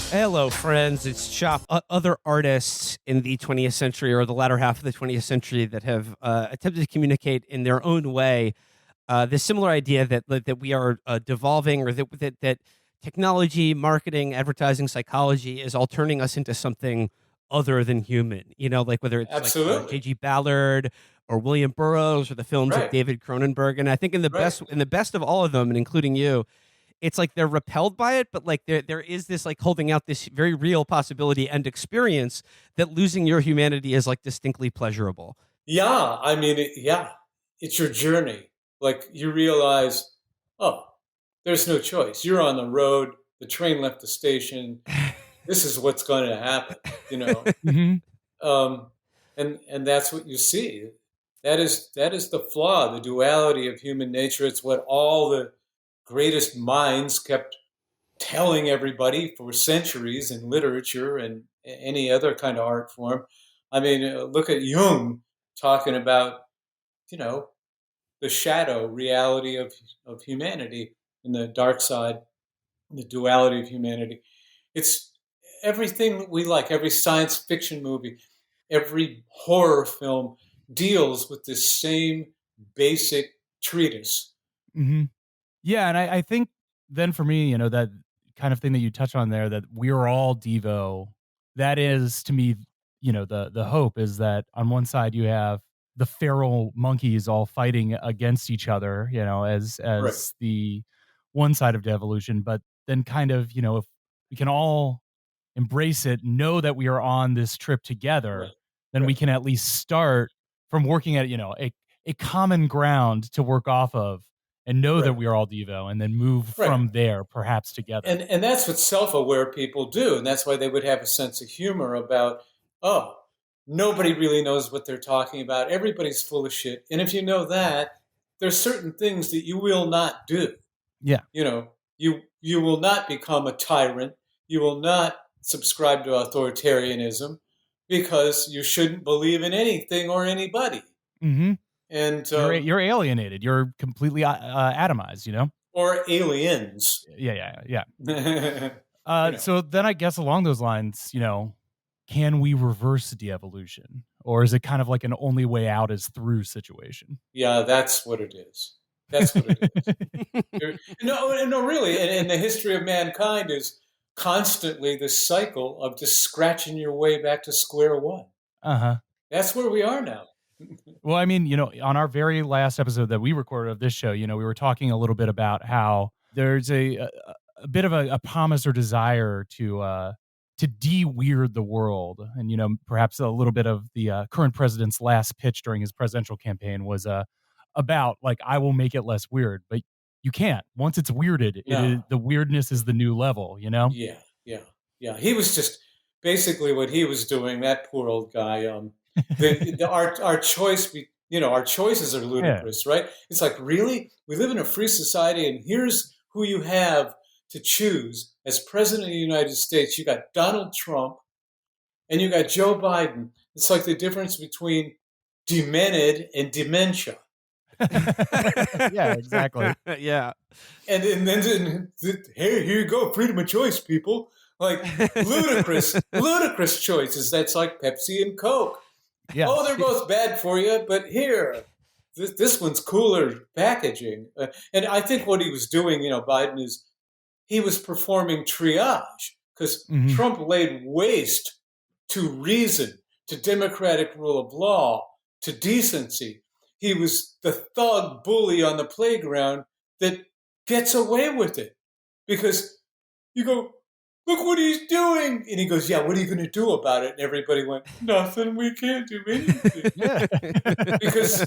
Hello, friends. It's Chop. Other artists in the 20th century or the latter half of the 20th century that have attempted to communicate in their own way this similar idea that we are devolving, or that technology, marketing, advertising, psychology is all turning us into something other than human. You know, like whether it's like Absolutely. J.G. Ballard or William Burroughs or the films of Right. David Cronenberg. And I think Right. in the best of all of them, and including you, it's like they're repelled by it, but like there is this like holding out this very real possibility and experience that losing your humanity is like distinctly pleasurable. Yeah. I mean, it's your journey. Like you realize, oh, there's no choice. You're on the road. The train left the station. This is what's going to happen. You know, Hmm. um, and that's what you see. That is the flaw, the duality of human nature. It's what all the greatest minds kept telling everybody for centuries in literature and any other kind of art form. I mean, look at Jung talking about, you know, the shadow reality of humanity and the dark side, the duality of humanity. It's everything we like, every science fiction movie, every horror film deals with this same basic treatise. Hmm. Yeah, and I think then for me, that kind of thing that you touch on there, that we're all Devo. That is to me, the hope is that on one side you have the feral monkeys all fighting against each other, as Right, the one side of devolution, but then kind of, if we can all embrace it, know that we are on this trip together, right, then we right, can at least start from working at, a common ground to work off of and know that right, we are all Devo and then move right. from there, perhaps together. And that's what self-aware people do, and that's why they would have a sense of humor about, oh, nobody really knows what they're talking about, everybody's full of shit, and if you know that, there's certain things that you will not do. Yeah. You know, you will not become a tyrant, you will not subscribe to authoritarianism, because you shouldn't believe in anything or anybody. Hmm. And You're alienated. You're completely atomized. or aliens. Yeah, yeah, yeah. You know, So then I guess along those lines, can we reverse de-evolution, or is it kind of like an only way out is through situation? yeah, that's what it is. That's what it is. No, no, really. And the history of mankind is constantly this cycle of just scratching your way back to square one. Uh huh. That's where we are now. Well, I mean, on our very last episode that we recorded of this show, we were talking a little bit about how there's a bit of a promise or desire to de-weird the world, and perhaps a little bit of the current president's last pitch during his presidential campaign was about like, I will make it less weird, but you can't. Once it's weirded, it No. is the weirdness is the new level. Yeah, yeah, yeah. He was just basically what he was doing. That poor old guy. Our choice, our choices are Yeah. ludicrous, right? It's like, really, we live in a free society, and here's who you have to choose as president of the United States. You got Donald Trump and you got Joe Biden. It's like the difference between demented and dementia. Yeah, exactly. Yeah. And then hey, here you go, freedom of choice, people. Like ludicrous choices. That's like Pepsi and Coke. Yeah. Oh, they're both bad for you, but here, this one's cooler packaging. And I think what he was doing, Biden, is he was performing triage, because Hmm. Trump laid waste to reason, to democratic rule of law, to decency. He was the thug bully on the playground that gets away with it, because you go, look what he's doing. And he goes, yeah, what are you going to do about it? And everybody went, nothing, we can't do anything. Yeah. Because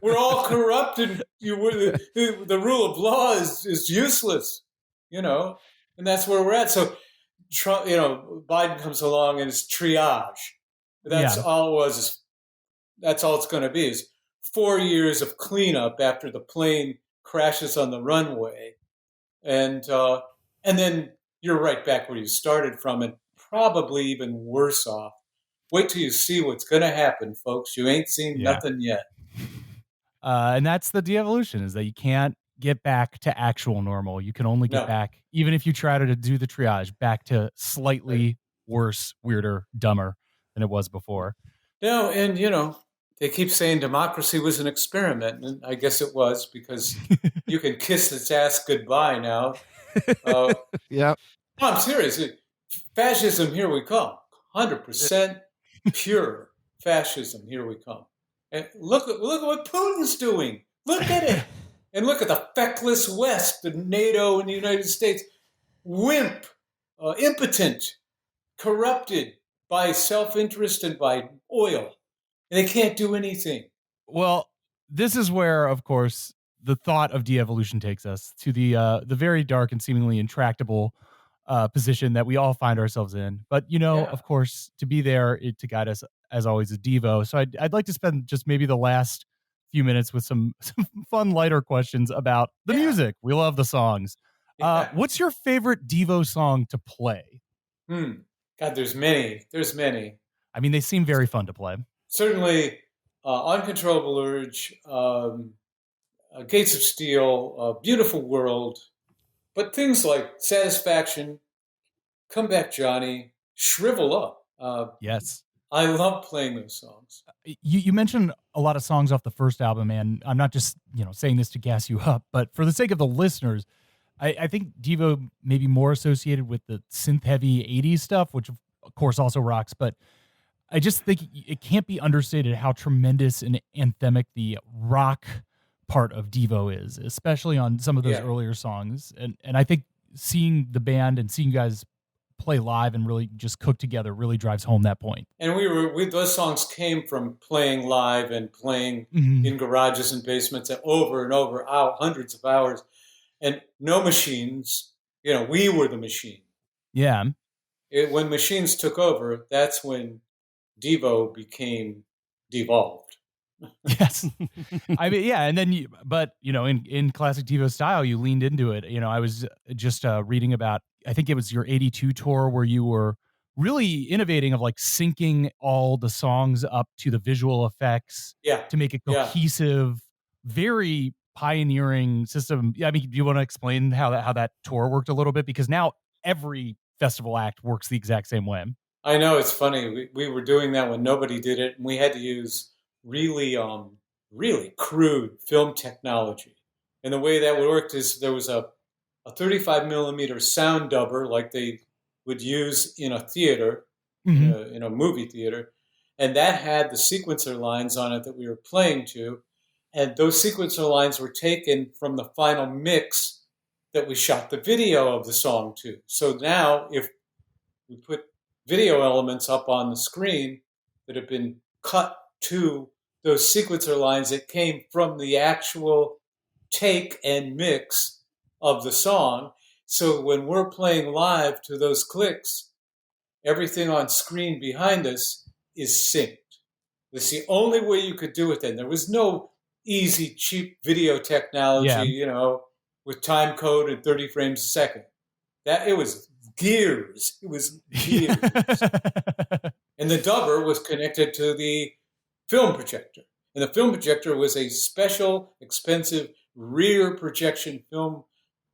we're all corrupt, and the rule of law is useless, you know, and that's where we're at. So Trump, Biden comes along and it's triage. That's Yeah. all it was. That's all it's going to be, is 4 years of cleanup after the plane crashes on the runway, and then you're right back where you started from, and probably even worse off. Wait till you see what's going to happen, folks. You ain't seen Yeah. nothing yet. And that's the de-evolution, is that you can't get back to actual normal. You can only get No, back, even if you try to do the triage, back to right. slightly worse, weirder, dumber than it was before. No, and they keep saying democracy was an experiment, and I guess it was because you can kiss its ass goodbye now. Uh, Yeah. no, I'm serious. Fascism, here we come. 100% pure fascism, here we come. And look at what Putin's doing. Look at it. And look at the feckless West, the NATO and the United States. Wimp, impotent, corrupted by self-interest and by oil. And they can't do anything. Well, this is where, of course, the thought of de-evolution takes us to the very dark and seemingly intractable position that we all find ourselves in. But Yeah, of course, to be there to guide us, as always, is Devo. So I'd like to spend just maybe the last few minutes with some some fun, lighter questions about the yeah, music. We love the songs. yeah. What's your favorite Devo song to play? Hmm. God, there's many. There's many. I mean, they seem very fun to play. Certainly, Uncontrollable Urge, Gates of Steel, Beautiful World, but things like Satisfaction, Come Back Johnny, Shrivel Up. Yes. I love playing those songs. You mentioned a lot of songs off the first album, and I'm not just saying this to gas you up, but for the sake of the listeners, I think Devo may be more associated with the synth heavy '80s stuff, which of course also rocks. But I just think it can't be understated how tremendous and anthemic the rock part of Devo is, especially on some of those Yeah. earlier songs. And I think seeing the band and seeing you guys play live and really just cook together really drives home that point. And those songs came from playing live and playing Mhm. in garages and basements and over, out hundreds of hours, and no machines. We were the machine. Yeah. When machines took over, that's when Devo became devolved. Yes. I mean, yeah, and then but in classic Devo style, you leaned into it. I was just reading about, I think it was your '82 tour where you were really innovating of like syncing all the songs up to the visual effects Yeah, to make a yeah. cohesive, very pioneering system. Yeah, I mean, do you want to explain how that tour worked a little bit? Because now every festival act works the exact same way. I know it's funny. We were doing that when nobody did it, and we had to use really really crude film technology. And the way that worked is there was a 35 millimeter sound dubber like they would use in a theater, Hmm. in a movie theater, and that had the sequencer lines on it that we were playing to, and those sequencer lines were taken from the final mix that we shot the video of the song to. So now if we put video elements up on the screen that have been cut to those sequencer lines that came from the actual take and mix of the song. So when we're playing live to those clicks, everything on screen behind us is synced. That's the only way you could do it then. There was no easy, cheap video technology, Yeah. with time code and 30 frames a second. That it was gears. It was gears. And the dubber was connected to the film projector. And the film projector was a special, expensive rear projection film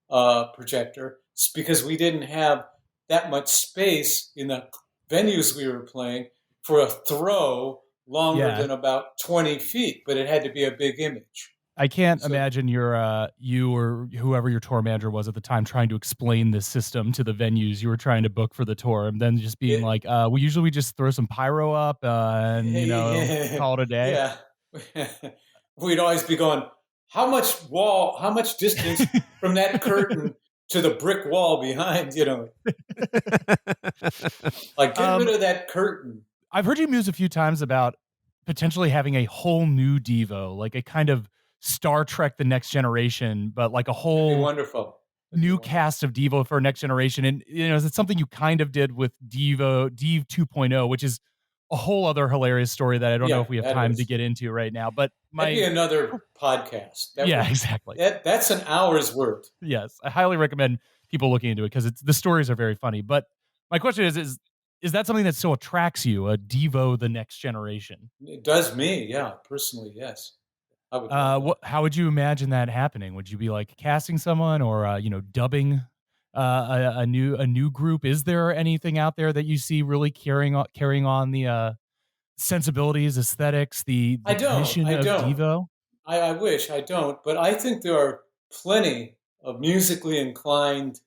projector because we didn't have that much space in the venues we were playing for a throw longer Yeah. than about 20 feet, but it had to be a big image. I can't So imagine you or whoever your tour manager was at the time trying to explain this system to the venues you were trying to book for the tour, and then just being it, like, we just throw some pyro up and call it a day. yeah. We'd always be going, how much distance from that curtain to the brick wall behind, like get rid um, of that curtain. I've heard you muse a few times about potentially having a whole new Devo, like a kind of Star Trek: The Next Generation, but like a That'd be whole wonderful. That'd be new wonderful. cast of Devo for Next Generation. And is it something you kind of did with Dev 2.0, which is a whole other hilarious story that I don't know Yeah, if we have that time to is. get into right now. But That'd be my another podcast. yeah, exactly. That's an hour's worth. Yes, I highly recommend people looking into it because the stories are very funny. But my question is that something that still attracts you, a Devo the Next Generation? It does me, yeah, personally, yes. I would love that. How would you imagine that happening? Would you be like casting someone, or dubbing a new group? Is there anything out there that you see really carrying on the sensibilities, aesthetics, I the don't. mission I of don't. Devo? I wish I don't, but I think there are plenty of musically inclined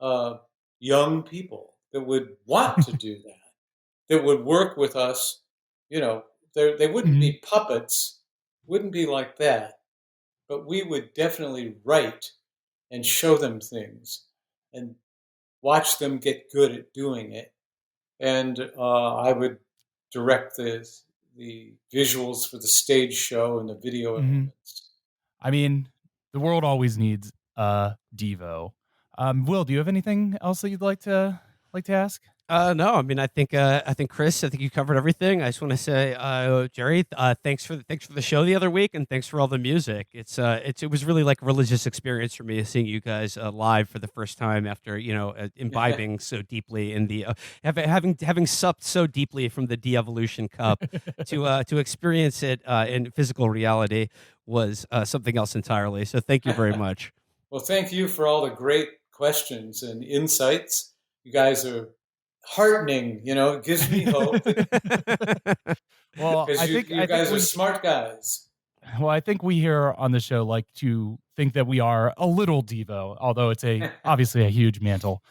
uh, young people that would want to do that, that would work with us. You know, they wouldn't Hmm. be puppets, wouldn't be like that, but we would definitely write and show them things and watch them get good at doing it. And I would direct the visuals for the stage show and the video Hmm. elements. I mean, the world always needs Devo. Will, do you have anything else that you'd like to ask? No, I mean, I think Chris, I think you covered everything. I just want to say, Jerry, thanks for the show the other week, and thanks for all the music. It was really like a religious experience for me seeing you guys live for the first time after imbibing so deeply in the having supped so deeply from the de-evolution cup to experience it in physical reality was something else entirely. So thank you very much. Well, thank you for all the great questions and insights. You guys are heartening. It gives me hope Well, because you I think guys are we smart guys. well, I think we here on the show like to think that we are a little Devo, although it's obviously a huge mantle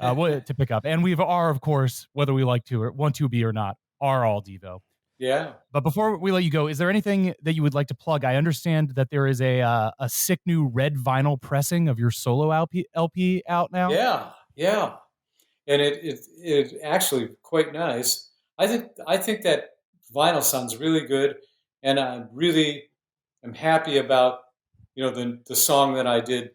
to pick up, and we are, of course, whether we like to or want to be or not, are all Devo. Yeah. But before we let you go, is there anything that you would like to plug? I understand that there is a sick new red vinyl pressing of your solo LP out now. Yeah. Yeah. And it actually quite nice. I think that vinyl sounds really good, and I really am happy about the song that I did.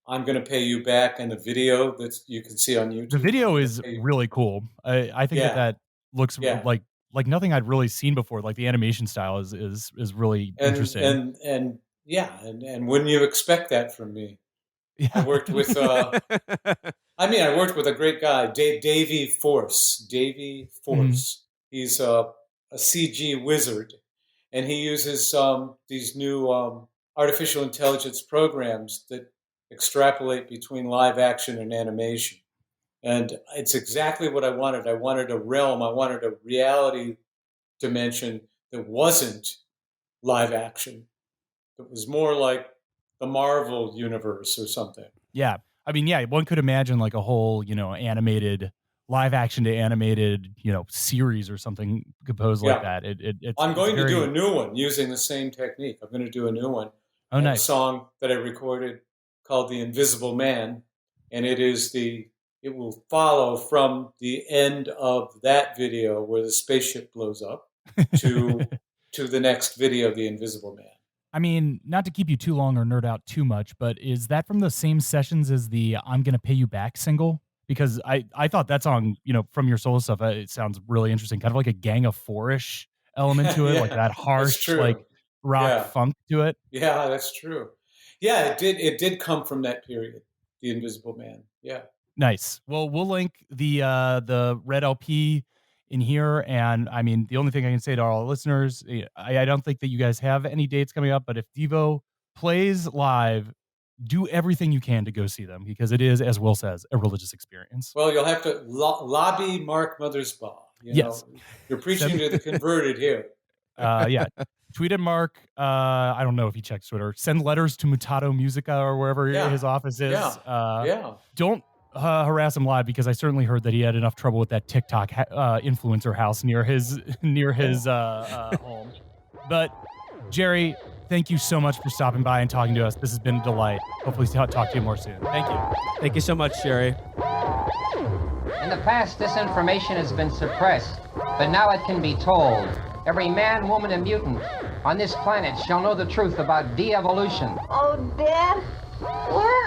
I'm gonna pay you back, and the video that you can see on The YouTube. I'm video gonna is pay you. really cool. I think Yeah, that looks yeah, like nothing I'd really seen before. Like the animation style is really and interesting. yeah, and wouldn't you expect that from me? I Yeah. worked with I worked with a great guy, Davey Force. Davey Mhm. Force. He's a CG wizard, and he uses these new artificial intelligence programs that extrapolate between live action and animation. And it's exactly what I wanted. I wanted a realm. I wanted a reality dimension that wasn't live action. It was more like the Marvel universe or something. Yeah. I mean, yeah, one could imagine like a whole, animated live action to animated, series or something composed like Yeah. that. I'm It's going to do a very. new one using the same technique. I'm going to do a new one. Oh, I have a nice. song that I recorded called "The Invisible Man," and it will follow from the end of that video where the spaceship blows up to to the next video, "The Invisible Man." I mean, not to keep you too long or nerd out too much, but is that from the same sessions as the "I'm Gonna Pay You Back" single? Because I thought that song, from your solo stuff, it sounds really interesting. Kind of like a Gang of Four-ish element to it, like Yeah, that that's harsh, like true. rock Yeah, funk to it. yeah, that's true. Yeah, it did come from that period, "The Invisible Man." Yeah. Nice. Well, we'll link the red LP in here, and I mean, the only thing I can say to all our listeners, I don't think that you guys have any dates coming up, but if Devo plays live, do everything you can to go see them because it is, as Will says, a religious experience. Well, you'll have to lobby Mark Mothersbaugh. Yes. You're preaching Send, to the converted here. yeah. Tweet at Mark. I don't know if he checks Twitter. Send letters to Mutato Musica or wherever Yeah, his office is. yeah, yeah. Don't harass him live because I certainly heard that he had enough trouble with that TikTok influencer house near his home. But Jerry, thank you so much for stopping by and talking to us. This has been a delight. Hopefully, talk to you more soon. Thank you. Thank you so much, Jerry. In the past, this information has been suppressed, but now it can be told. Every man, woman, and mutant on this planet shall know the truth about de-evolution. Oh, Dad, where